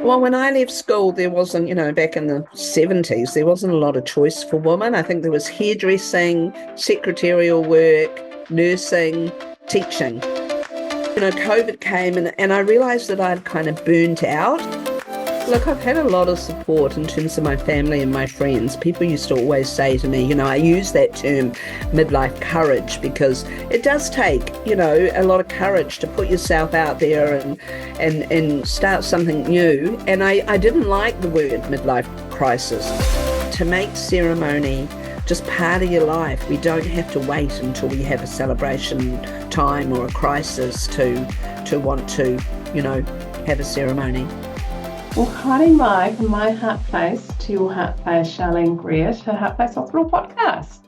Well, when I left school, there wasn't, back in the 70s, there wasn't a lot of choice for women. I think there was hairdressing, secretarial work, nursing, teaching. COVID came and I realised that I'd kind of burnt out. Look, I've had a lot of support in terms of my family and my friends. People used to always say to me, I use that term midlife courage because it does take, a lot of courage to put yourself out there and start something new. And I didn't like the word midlife crisis. To make ceremony just part of your life, we don't have to wait until we have a celebration time or a crisis to want to, have a ceremony. Well, haere mai from my heart place to your heart place, Sharleen Greer, to Heart Place Hospital podcast.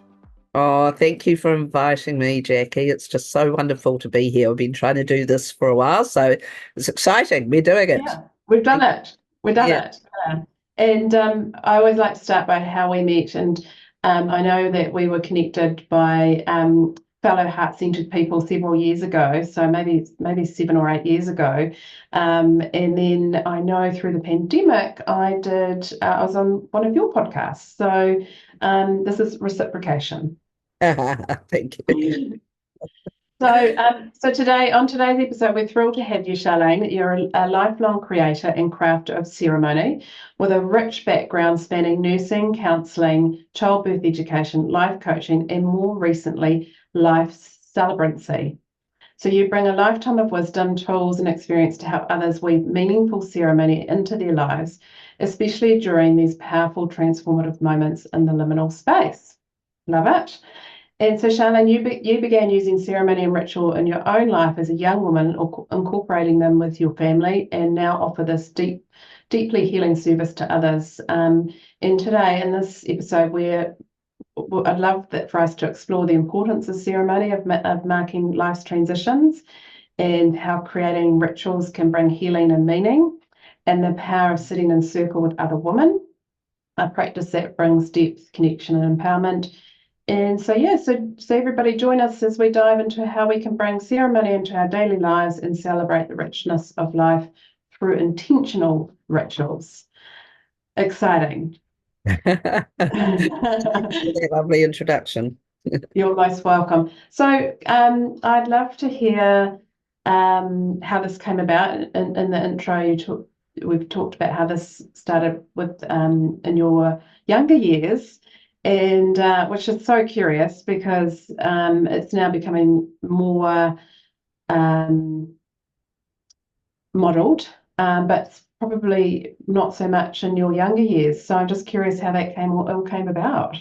Oh, thank you for inviting me, Jackie. It's just so wonderful to be here. I've been trying to do this for a while, so it's exciting. We're doing it. Yeah, we've done it. We've done it. Yeah. And I always like to start by how we met. And I know that we were connected by fellow heart-centered people several years ago, so maybe 7 or 8 years ago. And then I know through the pandemic, I was on one of your podcasts. So this is reciprocation. Thank you. So today, on today's episode, we're thrilled to have you, Sharleen. You're a lifelong creator and crafter of ceremony with a rich background spanning nursing, counselling, childbirth education, life coaching, and more recently, life celebrancy. So you bring a lifetime of wisdom, tools, and experience to help others weave meaningful ceremony into their lives, especially during these powerful transformative moments in the liminal space. Love it. And so, Sharleen, you began using ceremony and ritual in your own life as a young woman, or incorporating them with your family, and now offer this deeply healing service to others. And today, in this episode, I'd love that for us to explore the importance of ceremony, of marking life's transitions, and how creating rituals can bring healing and meaning, and the power of sitting in circle with other women, a practice that brings depth, connection, and empowerment. And so everybody join us as we dive into how we can bring ceremony into our daily lives and celebrate the richness of life through intentional rituals. Exciting. Lovely introduction. You're most welcome. So I'd love to hear how this came about. In the intro, we've talked about how this started with in your younger years. And which is so curious because it's now becoming more modelled, but probably not so much in your younger years. So I'm just curious how that all came about.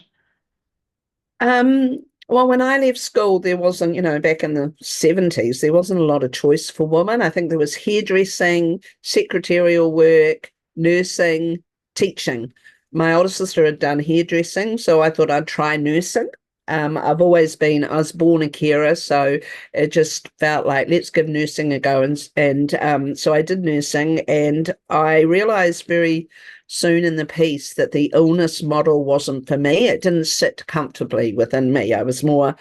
Well, when I left school, there wasn't, back in the 70s, there wasn't a lot of choice for women. I think there was hairdressing, secretarial work, nursing, teaching. My older sister had done hairdressing, so I thought I'd try nursing. I was born a carer, so it just felt like, let's give nursing a go. And so I did nursing, and I realised very soon in the piece that the illness model wasn't for me. It didn't sit comfortably within me. I was more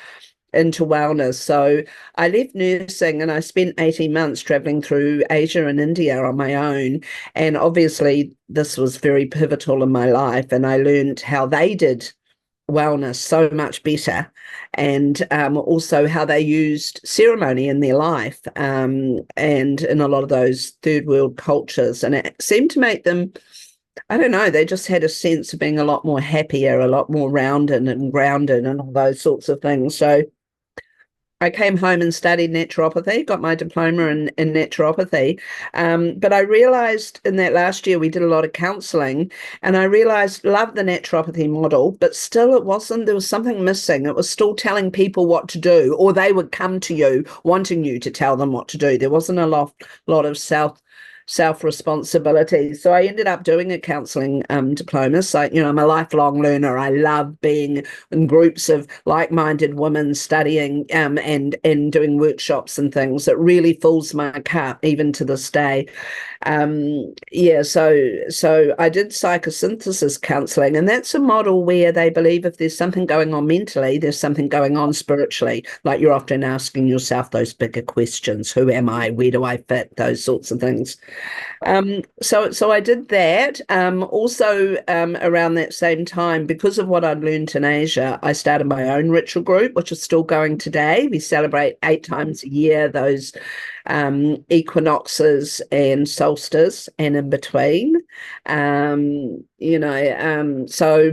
into wellness. So I left nursing and I spent 18 months traveling through Asia and India on my own. And obviously this was very pivotal in my life. And I learned how they did wellness so much better, and also how they used ceremony in their life, and in a lot of those third world cultures. And it seemed to make them, I don't know, they just had a sense of being a lot more happier, a lot more rounded and grounded and all those sorts of things. So I came home and studied naturopathy, got my diploma in naturopathy. But I realised in that last year we did a lot of counselling, and I realised, loved the naturopathy model, but still there was something missing. It was still telling people what to do, or they would come to you wanting you to tell them what to do. There wasn't a lot of self-responsibility. So I ended up doing a counselling diploma. So, I'm a lifelong learner. I love being in groups of like-minded women studying and doing workshops and things. It really fills my cup even to this day. So I did psychosynthesis counselling, and that's a model where they believe if there's something going on mentally, there's something going on spiritually. Like, you're often asking yourself those bigger questions: who am I? Where do I fit? Those sorts of things. So I did that. Also, around that same time, because of what I'd learned in Asia, I started my own ritual group, which is still going today. We celebrate 8 times a year those equinoxes and solstice and in between. So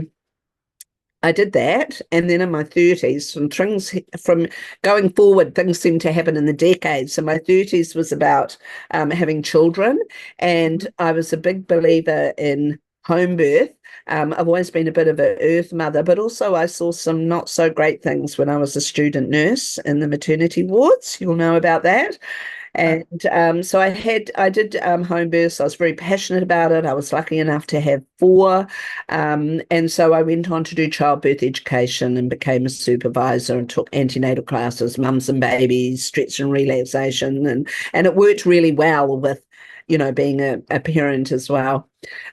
I did that, and then in my 30s, from going forward, things seemed to happen in the decades. So my 30s was about having children, and I was a big believer in home birth. I've always been a bit of an earth mother, but also I saw some not so great things when I was a student nurse in the maternity wards. You'll know about that. And so I did home births. I was very passionate about it. I was lucky enough to have 4. And so I went on to do childbirth education and became a supervisor and took antenatal classes, mums and babies, stretch and relaxation. And it worked really well with, being a parent as well.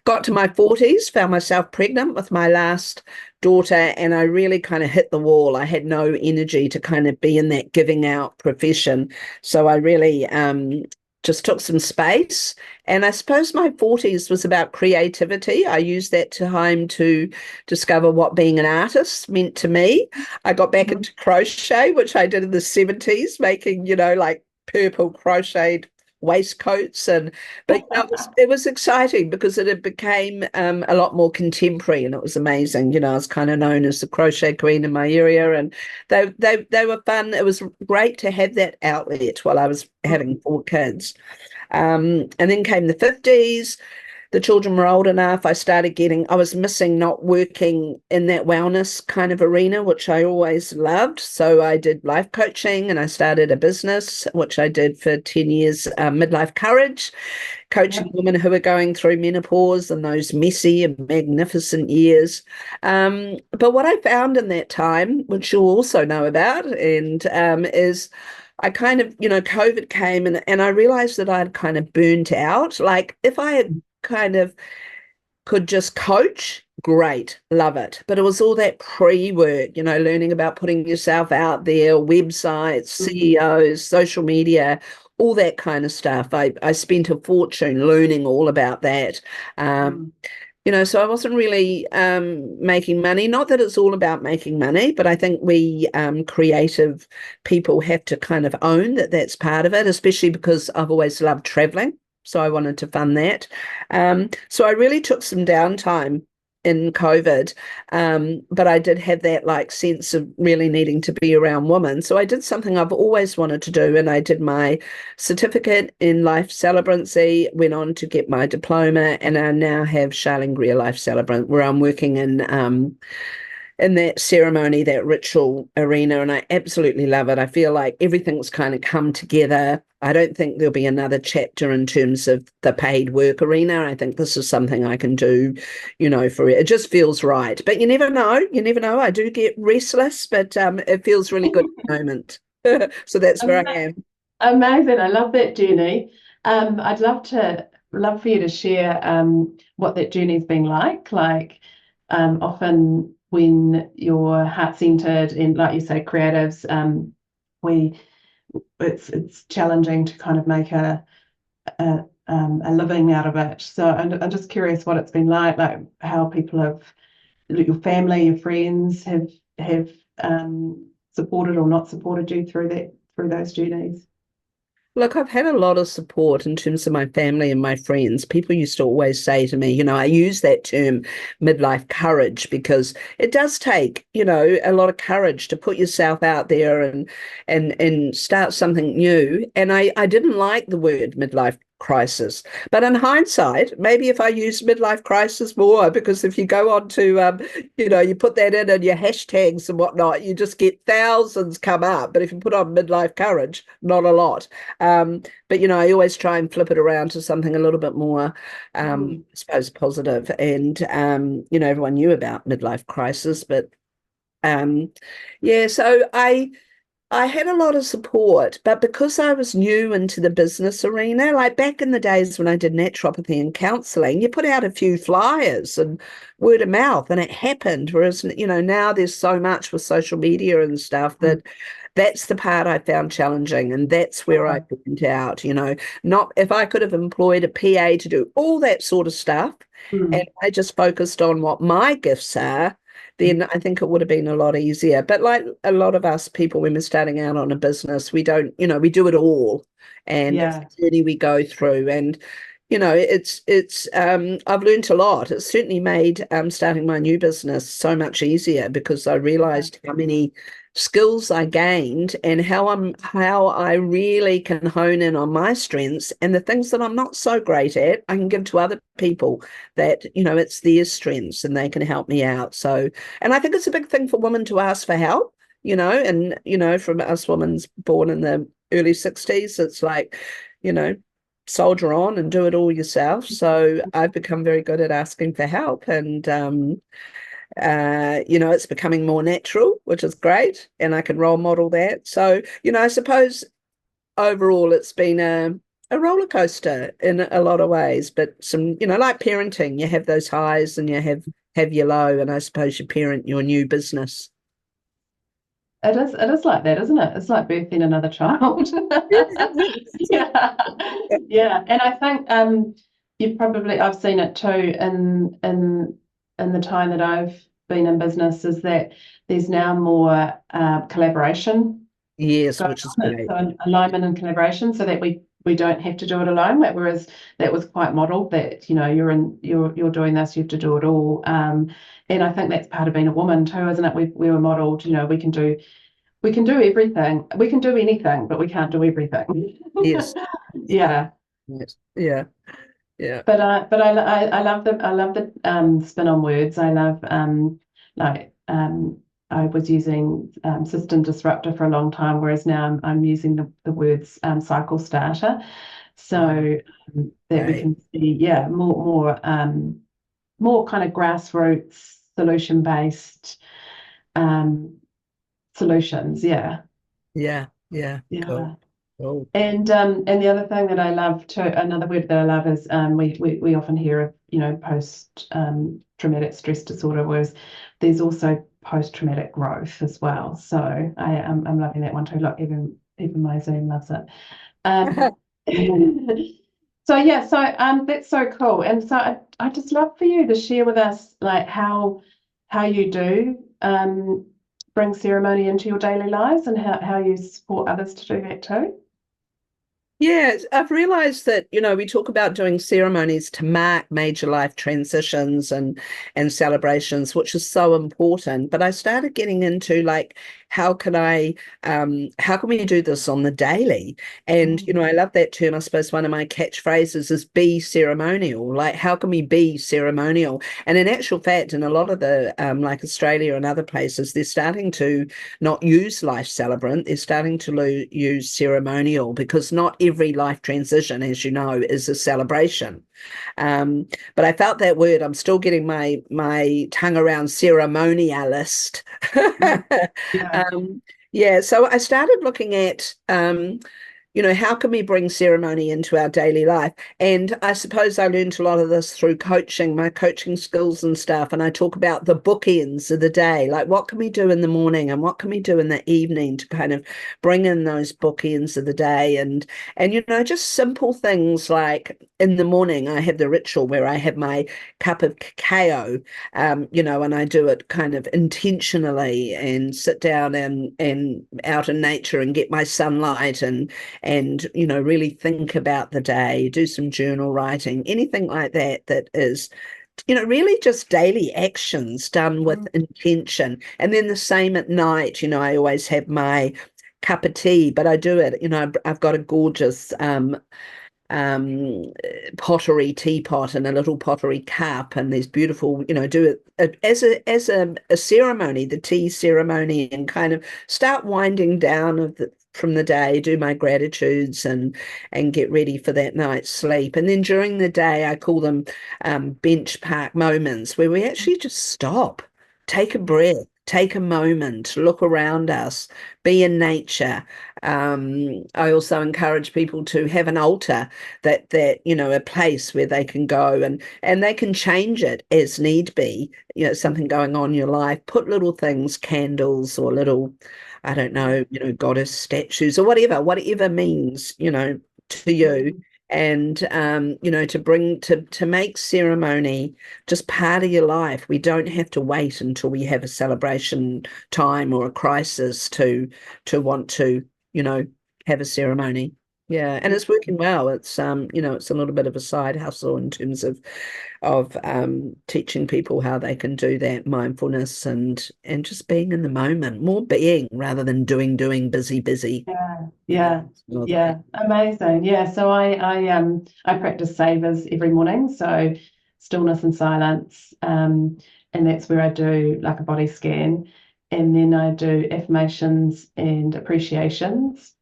Got to my 40s, found myself pregnant with my last daughter, and I really kind of hit the wall. I had no energy to kind of be in that giving out profession. So I really just took some space. And I suppose my 40s was about creativity. I used that time to discover what being an artist meant to me. I got back into crochet, which I did in the 70s, making, like purple crocheted waistcoats, but it was exciting because it became a lot more contemporary, and it was amazing. I was kind of known as the crochet queen in my area, and they were fun. It was great to have that outlet while I was having 4 kids. And then came the 50s. The children were old enough. I was missing not working in that wellness kind of arena, which I always loved. So I did life coaching, and I started a business, which I did for 10 years, Midlife Courage, coaching women who are going through menopause and those messy and magnificent years. But what I found in that time, which you'll also know about, and is I kind of, COVID came, and I realized that I'd kind of burnt out. Like if I had kind of could just coach, great, love it. But it was all that pre-work, learning about putting yourself out there, websites, CEOs, social media, all that kind of stuff. I spent a fortune learning all about that. So I wasn't really making money. Not that it's all about making money, but I think we creative people have to kind of own that that's part of it, especially because I've always loved traveling. So I wanted to fund that. So I really took some downtime in COVID, but I did have that sense of really needing to be around women. So I did something I've always wanted to do, and I did my certificate in life celebrancy, went on to get my diploma, and I now have Sharleen Greer Life Celebrant, where I'm working in that ceremony, that ritual arena, and I absolutely love it. I feel like everything's kind of come together. I don't think there'll be another chapter in terms of the paid work arena. I think this is something I can do, for it. It just feels right. But you never know. You never know. I do get restless, but it feels really good at the moment. So that's where I am. Amazing. I love that journey. I'd love for you to share what that journey's been like. Often when you're heart-centered and, like you say, creatives, it's challenging to kind of make a living out of it. So I'm just curious what it's been like how people your family, your friends have supported or not supported you through those journeys. Look, I've had a lot of support in terms of my family and my friends. People used to always say to me, I use that term midlife courage because it does take, a lot of courage to put yourself out there and start something new. And I didn't like the word midlife crisis. But in hindsight, maybe if I use midlife crisis more, because if you go on to, you put that in your hashtags and whatnot, you just get thousands come up. But if you put on midlife courage, not a lot. But, I always try and flip it around to something a little bit more, I suppose, positive. And, everyone knew about midlife crisis, but so I had a lot of support, but because I was new into the business arena, like back in the days when I did naturopathy and counselling, you put out a few flyers and word of mouth and it happened. Whereas, now there's so much with social media and stuff that that's the part I found challenging, and that's where I went out, not if I could have employed a PA to do all that sort of stuff, and Mm. I just focused on what my gifts are, then I think it would have been a lot easier. But like a lot of us people, when we're starting out on a business, we don't, we do it all, and it's Yeah. a journey we go through. And I've learned a lot. It's certainly made starting my new business so much easier, because I realized how many skills I gained, and how I really can hone in on my strengths, and the things that I'm not so great at, I can give to other people, that, it's their strengths and they can help me out. So, and I think it's a big thing for women to ask for help, and, from us women born in the early 60s, it's like, you know, soldier on and do it all yourself. So I've become very good at asking for help, and it's becoming more natural, which is great, and I can role model that. So, I suppose overall it's been a roller coaster in a lot of ways, but some, like parenting, you have those highs and you have your low, and I suppose you parent your new business. It is like that, isn't it? It's like birthing another child. Yeah. Yeah. And I think I've seen it too in the time that I've been in business, is that there's now more collaboration Yes, going which is on. great. So alignment and collaboration, so that we don't have to do it alone. Whereas that was quite modeled, that you're doing this, you have to do it all. And I think that's part of being a woman too, isn't it? We were modeled, we can do everything. We can do anything, but we can't do everything. Yes. Yeah. Yes. Yeah. Yeah. I love the spin on words. I love like I was using system disruptor for a long time, whereas now I'm using the words cycle starter, so that we Right. can see, more kind of grassroots solution based um, solutions. Yeah. Yeah. Yeah. Cool. Yeah. Cool. And the other thing that I love too, another word that I love is we often hear of, post traumatic stress disorder, whereas there's also post traumatic growth as well. So I'm loving that one too. Look, even my Zoom loves it. Um, so yeah, so that's so cool. And so I just love for you to share with us like how you do bring ceremony into your daily lives, and how you support others to do that too. Yeah, I've realized that, we talk about doing ceremonies to mark major life transitions and celebrations, which is so important. But I started getting into like, how can we do this on the daily? And, Mm. I love that term. I suppose one of my catchphrases is be ceremonial. Like, how can we be ceremonial? And in actual fact, in a lot of the like Australia and other places, they're starting to not use life celebrant, they're starting to use ceremonial, because not every life transition, as you know, is a celebration. But I felt that word, I'm still getting my tongue around ceremonialist. Yeah. um, yeah, so I started looking at how can we bring ceremony into our daily life? And I suppose I learned a lot of this through coaching, my coaching skills and stuff. And I talk about the bookends of the day, like what can we do in the morning and what can we do in the evening to kind of bring in those bookends of the day. And just simple things like in the morning, I have the ritual where I have my cup of cacao, and I do it kind of intentionally and sit down and out in nature and get my sunlight and really think about the day, do some journal writing, anything like that is really just daily actions done with Mm. intention. And then the same at night, I always have my cup of tea, but I do it, I've got a gorgeous um pottery teapot and a little pottery cup, and there's beautiful, do it as a ceremony, the tea ceremony, and kind of start winding down from the day, do my gratitudes and get ready for that night's sleep. And then during the day, I call them bench park moments, where we actually just stop, take a breath, take a moment, look around us, be in nature. I also encourage people to have an altar, that a place where they can go and they can change it as need be. Something going on in your life, put little things, candles or little I don't know, goddess statues or whatever means, to you. Mm. And to make ceremony just part of your life. We don't have to wait until we have a celebration time or a crisis to want to, have a ceremony. Yeah, and it's working well. It's a little bit of a side hustle in terms of teaching people how they can do that mindfulness and just being in the moment, more being rather than doing, busy. Yeah, Yeah. yeah, All of that. yeah. Amazing. Yeah. So I practice savers every morning. So stillness and silence. And that's where I do like a body scan. And then I do affirmations and appreciations.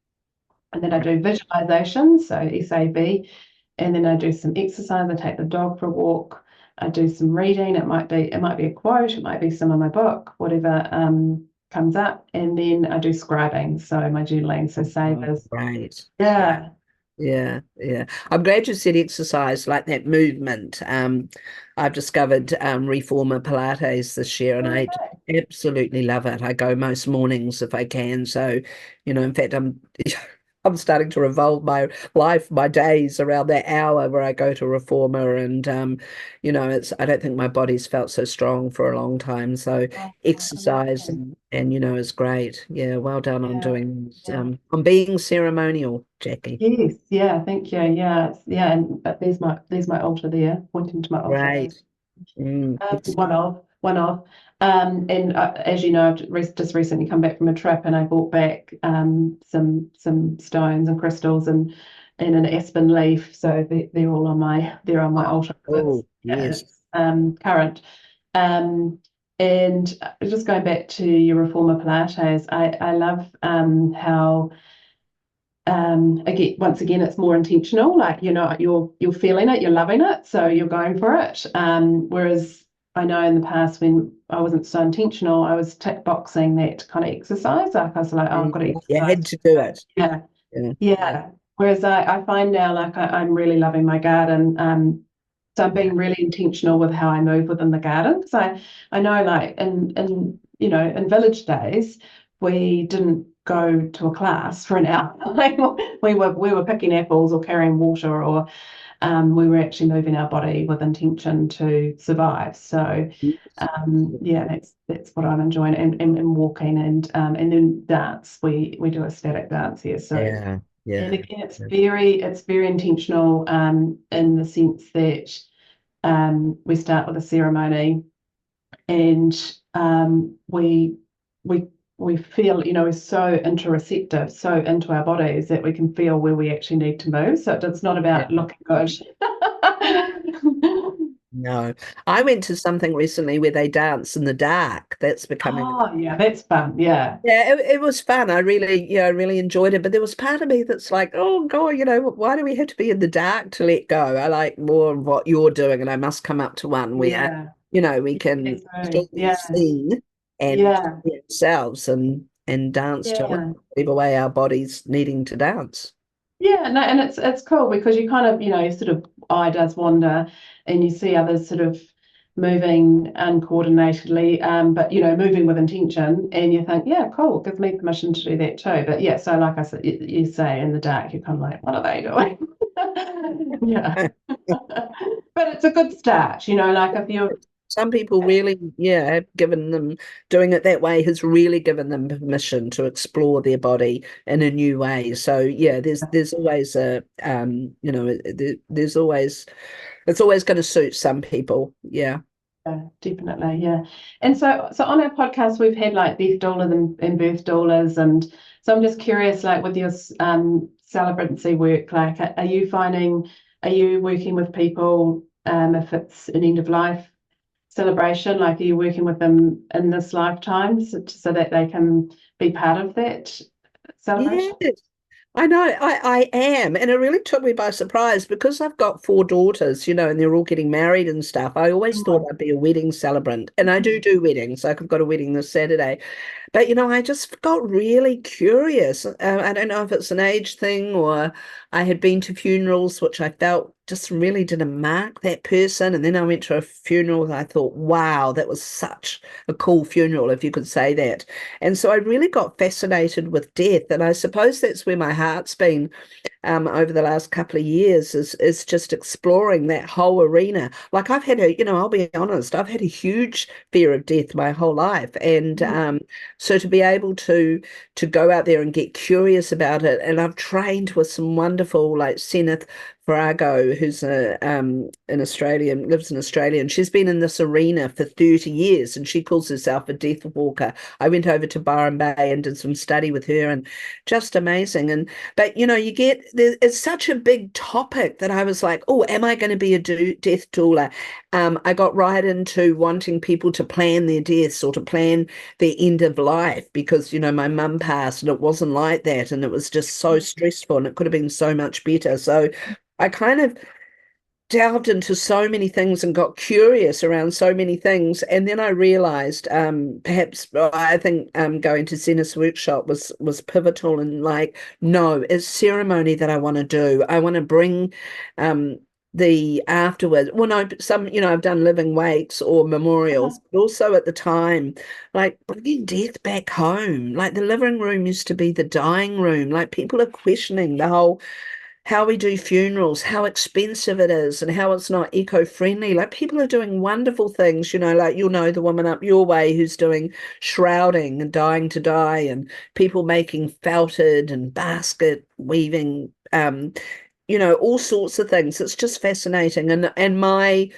And then I do visualizations, so SAV. And then I do some exercise. I take the dog for a walk. I do some reading. It might be a quote, it might be some of my book, whatever comes up. And then I do scribing, so my journaling, so Oh, savers. great. Yeah. Yeah, yeah. I'm glad you said exercise, like that movement. I've discovered reformer Pilates this year, and I Okay. absolutely love it. I go most mornings if I can. So, in fact, I'm I'm starting to revolve my life, my days around that hour where I go to reformer, and it's I don't think my body's felt so strong for a long time. So Oh, exercise amazing. and is great. Yeah, well done on Yeah. doing Yeah. on being ceremonial, Jackie. Yes. Yeah. Thank you. Yeah. Yeah. And but there's my altar there, pointing to my altar there. Great. One Excellent. of, one of. And as you know, just recently come back from a trip, and I brought back some stones and crystals and an aspen leaf. So they're all on my altar. It's Oh, yes. it's current. Um, and just going back to your reformer Pilates, I love how again, once again, it's more intentional. Like you're feeling it, you're loving it, so you're going for it. Whereas I know in the past when I wasn't so intentional, I was tick boxing that kind of exercise. Like I was like, oh, I've got to You exercise had to do today. it. Yeah, Yeah. Yeah. yeah. Whereas I find now, like I'm really loving my garden. So I'm Yeah. being really intentional with how I move within the garden. So I know, like in village days, we didn't go to a class for an hour. Like, we were picking apples or carrying water, or we were actually moving our body with intention to survive. So Yes. yeah, that's what I'm enjoying, and walking, and then dance. We do a static dance here. So Yeah. and Yeah. again, it's very intentional in the sense that we start with a ceremony, and we we feel, we're so interoceptive, so into our bodies that we can feel where we actually need to move. So it's not Yeah. about looking good. No. I went to something recently where they dance in the dark. That's becoming Oh, yeah, that's fun. Yeah. Yeah, it was fun. I really enjoyed it. But there was part of me that's like, oh God, why do we have to be in the dark to let go? I like more of what you're doing, and I must come up to one where, Yeah. we can That's still right. be Yeah. seen and Yeah. be ourselves and dance to Yeah. whatever way our body's needing to dance. Yeah, no, and it's cool because you kind of, you sort of eye does wander, and you see others sort of moving uncoordinatedly, but moving with intention, and you think, yeah, cool, gives me permission to do that too. But yeah, so like I said, you say in the dark, you're kind of like, what are they doing? Yeah, but it's a good start, like if you, Some people really, have given them doing it that way has really given them permission to explore their body in a new way. So yeah, there's always there's always it's always going to suit some people. Yeah. yeah, definitely, yeah. And so on our podcast, we've had like death doulas and birth doulas, and so I'm just curious, like with your celebrancy work, like are you working with people if it's an end of life celebration, like are you working with them in this lifetime so that they can be part of that celebration? Yes, I know. I am. And it really took me by surprise because I've got four daughters, and they're all getting married and stuff. I always thought Oh, I'd be a wedding celebrant. And I do weddings. Like I've got a wedding this Saturday. But, I just got really curious. I don't know if it's an age thing or I had been to funerals, which I felt just really didn't mark that person. And then I went to a funeral and I thought, wow, that was such a cool funeral, if you could say that. And so I really got fascinated with death. And I suppose that's where my heart's been over the last couple of years is just exploring that whole arena. Like I've had I'll be honest, I've had a huge fear of death my whole life. And so to be able to go out there and get curious about it, and I've trained with some wonderful like Seneth Farago, who's an Australian, lives in Australia, and she's been in this arena for 30 years, and she calls herself a death walker. I went over to Byron Bay and did some study with her, and just amazing. But you get it's such a big topic that I was like, oh, am I going to be a death doula? I got right into wanting people to plan their deaths or to plan their end of life because my mum passed and it wasn't like that, and it was just so stressful, and it could have been so much better. So I kind of delved into so many things and got curious around so many things. And then I realized perhaps I think going to Zena's workshop was pivotal, and like, no, it's ceremony that I want to do. I want to bring the afterwards. Well, no, some, I've done living wakes or memorials, but also at the time, like bringing death back home. Like the living room used to be the dying room. Like people are questioning the whole how we do funerals, how expensive it is, and how it's not eco-friendly. Like people are doing wonderful things, like the woman up your way who's doing shrouding and dying to die, and people making felted and basket weaving, all sorts of things. It's just fascinating. And I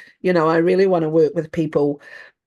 really want to work with people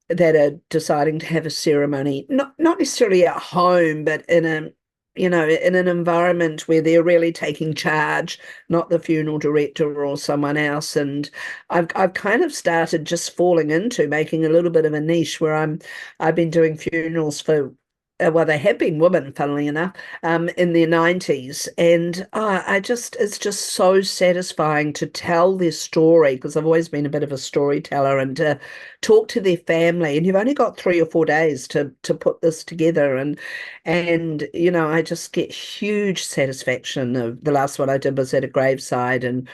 that are deciding to have a ceremony, not necessarily at home, but in an environment where they're really taking charge, not the funeral director or someone else. And I've kind of started just falling into making a little bit of a niche where I've been doing funerals for well, they have been women, funnily enough, in their 90s. And it's just so satisfying to tell their story, because I've always been a bit of a storyteller, and to talk to their family. And you've only got 3 or 4 days to put this together. And I just get huge satisfaction. The last one I did was at a graveside, and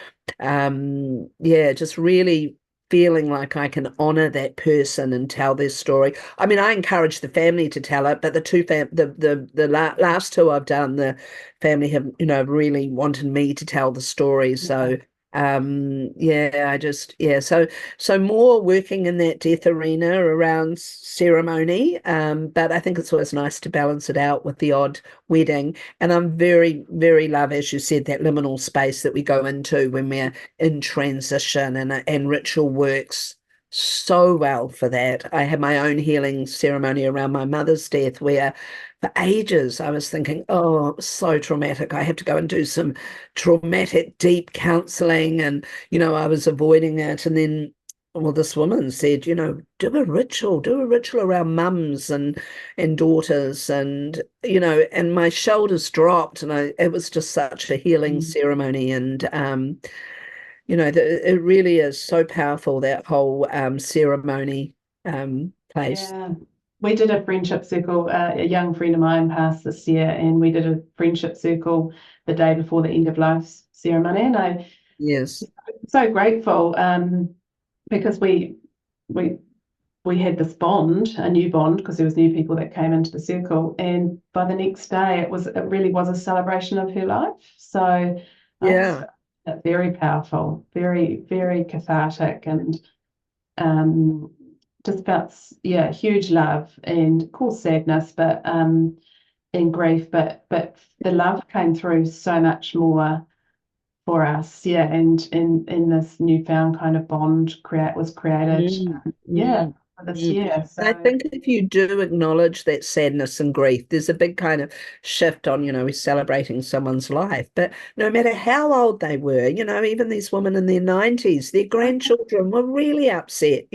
yeah, just really feeling like I can honor that person and tell their story. I mean, I encourage the family to tell it, but the last two I've done, the family have, really wanted me to tell the story. So so more working in that death arena around ceremony, but I think it's always nice to balance it out with the odd wedding. And I'm very, very love, as you said, that liminal space that we go into when we're in transition, and ritual works so well for that. I had my own healing ceremony around my mother's death where for ages I was thinking, oh, it was so traumatic. I have to go and do some traumatic deep counseling, and I was avoiding it. And then this woman said, do a ritual around mums and daughters, and and my shoulders dropped, and it was just such a healing ceremony. And it really is so powerful, that whole ceremony place. Yeah. We did a friendship circle. A young friend of mine passed this year, and we did a friendship circle the day before the end of life ceremony. And I'm Yes. so grateful because we had this bond, a new bond, because there was new people that came into the circle. And by the next day, it really was a celebration of her life. So I just Yeah. found it very powerful, very, very cathartic, and just felt, huge love and of course sadness, but and grief, but the love came through so much more for us, and in this newfound kind of bond was created, Mm, yeah, mm, for this mm. year. I So think if you do acknowledge that sadness and grief, there's a big kind of shift on, we're celebrating someone's life. But no matter how old they were, even these women in their 90s, their grandchildren were really upset.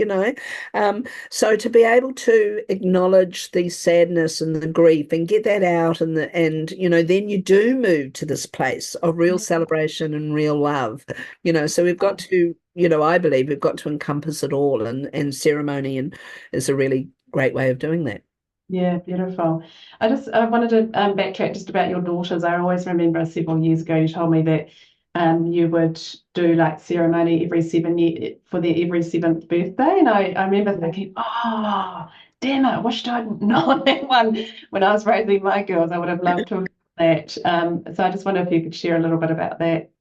So to be able to acknowledge the sadness and the grief and get that out, and then you do move to this place of real celebration and real love. So we've got to, I believe we've got to encompass it all, and ceremony is a really great way of doing that. Yeah, beautiful. I wanted to backtrack just about your daughters. I always remember several years ago you told me that you would do like ceremony every 7 year for their every seventh birthday, and I remember Yeah. thinking, oh, damn it, I wished I'd known that one when I was raising my girls. I would have loved to have done that. So I just wonder if you could share a little bit about that.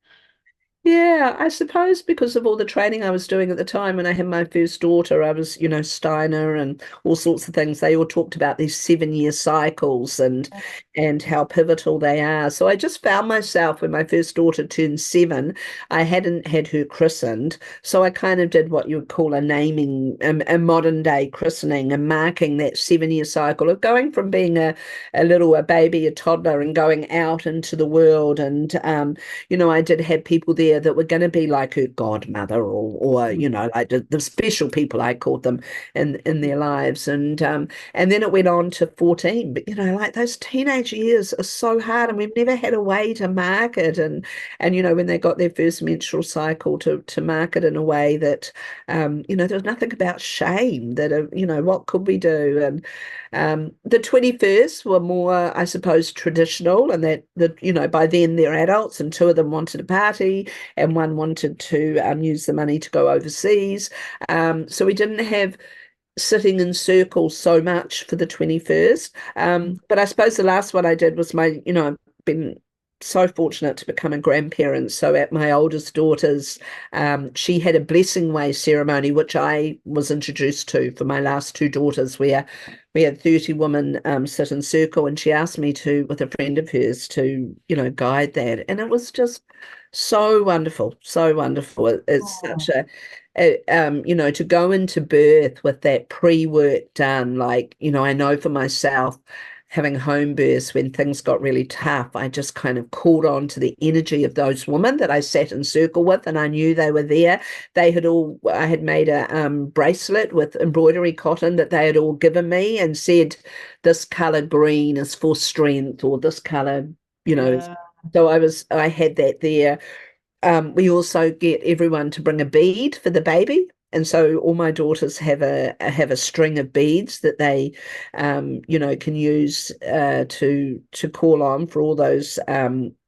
Yeah, I suppose because of all the training I was doing at the time when I had my first daughter, I was, Steiner and all sorts of things. They all talked about these 7-year cycles and how pivotal they are. So I just found myself when my first daughter turned 7, I hadn't had her christened. So I kind of did what you would call a naming, a modern day christening and marking that 7-year cycle of going from being a baby, a toddler, and going out into the world. And I did have people there that were going to be like her godmother or like the special people I called them in their lives. And then it went on to 14. But like those teenage years are so hard, and we've never had a way to mark it. And when they got their first menstrual cycle to mark it in a way that there was nothing about shame that what could we do? And the 21st were more, I suppose, traditional, and by then they're adults, and two of them wanted a party, and one wanted to use the money to go overseas. So we didn't have sitting in circles so much for the 21st. But I suppose the last one I did was I've been so fortunate to become a grandparent. So at my oldest daughter's, she had a blessing way ceremony, which I was introduced to for my last two daughters, where we had 30 women sit in circle, and she asked me to, with a friend of hers, to, guide that. And it was just so wonderful, so wonderful. It's such Oh, to go into birth with that pre-work done, like, I know for myself, having home births when things got really tough, I just kind of called on to the energy of those women that I sat in circle with, and I knew they were there. I had made a bracelet with embroidery cotton that they had all given me and said, this color green is for strength, or this color, you know. yeah, So I had that there. We also get everyone to bring a bead for the baby. And so all my daughters have a string of beads that they, can use to call on for all those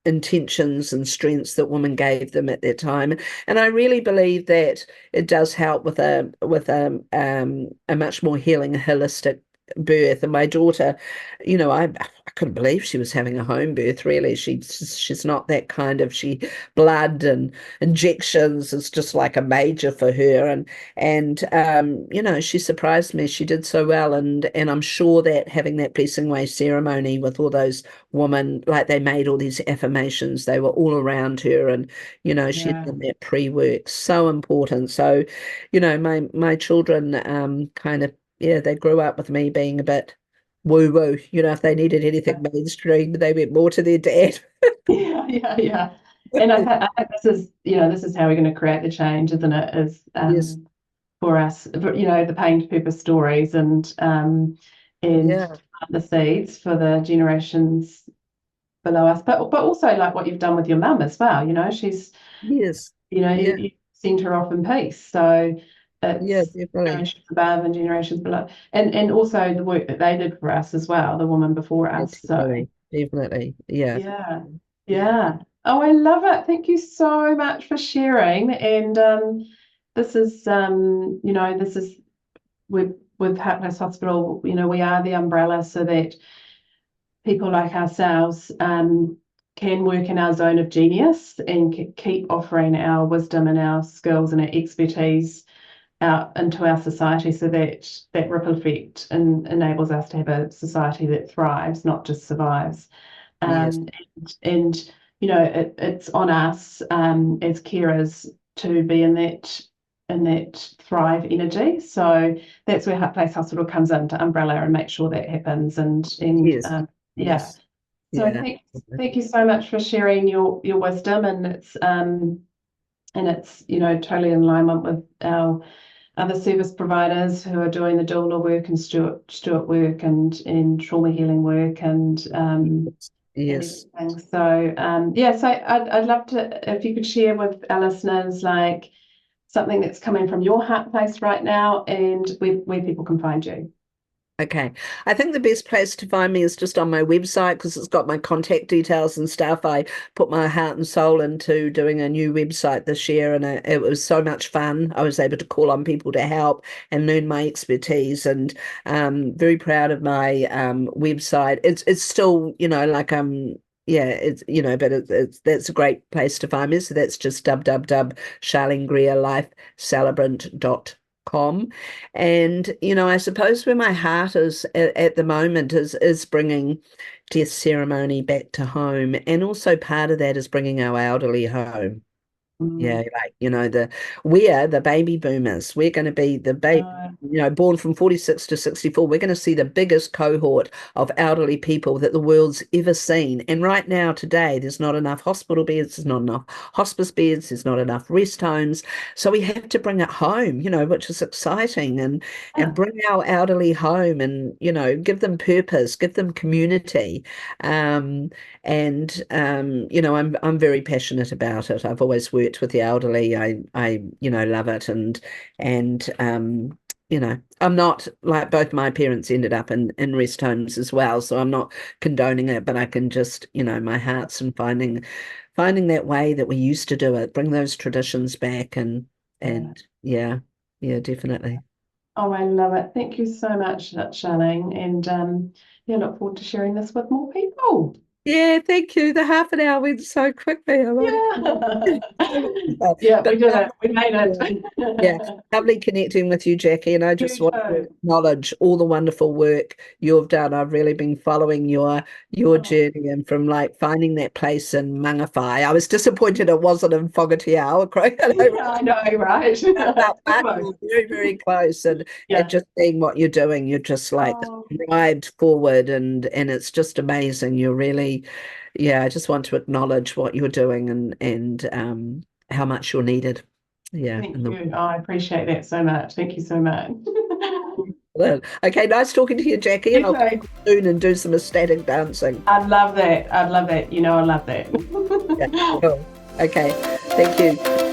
intentions and strengths that women gave them at that time. And I really believe that it does help with a much more healing, holistic birth. And my daughter, I couldn't believe she was having a home birth. Really, she's not that kind of blood and injections is just like a major for her. And she surprised me. She did so well, and I'm sure that having that blessing way ceremony with all those women, like they made all these affirmations, they were all around her, and she had yeah. done that pre-work, so important. So my children kind of, yeah, they grew up with me being a bit woo woo. If they needed anything mainstream, they went more to their dad. Yeah, yeah, yeah. And I think this is how we're going to create the change, isn't it? Is Yes. for us, the pain to purpose stories and Yeah. plant the seeds for the generations below us. But also like what you've done with your mum as well. She's Yes. Yeah. you sent her off in peace. So Yeah, it's definitely. generations above and generations below. And also the work that they did for us as well, the woman before Yeah, us. So definitely. Definitely. Yeah. yeah, Yeah. yeah. Oh, I love it. Thank you so much for sharing. And this is this is with Hapless Hospital, we are the umbrella so that people like ourselves can work in our zone of genius and keep offering our wisdom and our skills and our expertise out into our society so that that ripple effect enables us to have a society that thrives, not just survives. Yes. And it's on us as carers to be in that thrive energy. So that's where Place Hospital comes in to umbrella and make sure that happens. And Yes. yeah. Yes. So Yeah. thank you so much for sharing your wisdom, and it's totally in alignment with our other service providers who are doing the doula work and Stuart work and trauma healing work and Yes. everything. So yeah, so I'd love to if you could share with our listeners like something that's coming from your heart place right now and where people can find you. Okay. I think the best place to find me is just on my website because it's got my contact details and stuff. I put my heart and soul into doing a new website this year, and it was so much fun. I was able to call on people to help and learn my expertise, and very proud of my website. It's still, yeah, it's but it's that's a great place to find me. So that's just www.charleengreerlifecelebrant.com. And, I suppose where my heart is at the moment is bringing death ceremony back to home. And also part of that is bringing our elderly home. Yeah, Mm. like, we're the baby boomers. We're going to be the baby, No. born from 46 to 64. We're going to see the biggest cohort of elderly people that the world's ever seen. And right now, today, there's not enough hospital beds, there's not enough hospice beds, there's not enough rest homes. So we have to bring it home, which is exciting, and Yeah. bring our elderly home and, give them purpose, give them community. Um, and I'm very passionate about it. I've always worked with the elderly. I love it, and I'm not like both my parents ended up in rest homes as well, so I'm not condoning it, but I can just, my heart's in finding that way that we used to do it, bring those traditions back, and Yeah. yeah, yeah, definitely. Oh, I love it. Thank you so much, Charlene. And yeah, look forward to sharing this with more people. Yeah, thank you. The half an hour went so quickly. I like Yeah. it. Yeah, we But did it. We made yeah, yeah, it. lovely connecting with you, Jackie. And I You just want to too. acknowledge all the wonderful work you've done. I've really been following your Oh, journey, and from like finding that place in Mangawhai. I was disappointed it wasn't in Whangatiao, yeah, I know, right? but Almost. you're very, very close, and Yeah. just seeing what you're doing, you're just like Oh, strived forward, and it's just amazing. You're really, yeah, I just want to acknowledge what you're doing, and how much you're needed. Yeah, thank in the you. Oh, I appreciate that so much. Thank you so much. world. Okay, nice talking to you, Jackie, and You I'll talk too. to you soon and do some ecstatic dancing. I love that. I love that. You know, I love that. Yeah, cool. Okay, thank you.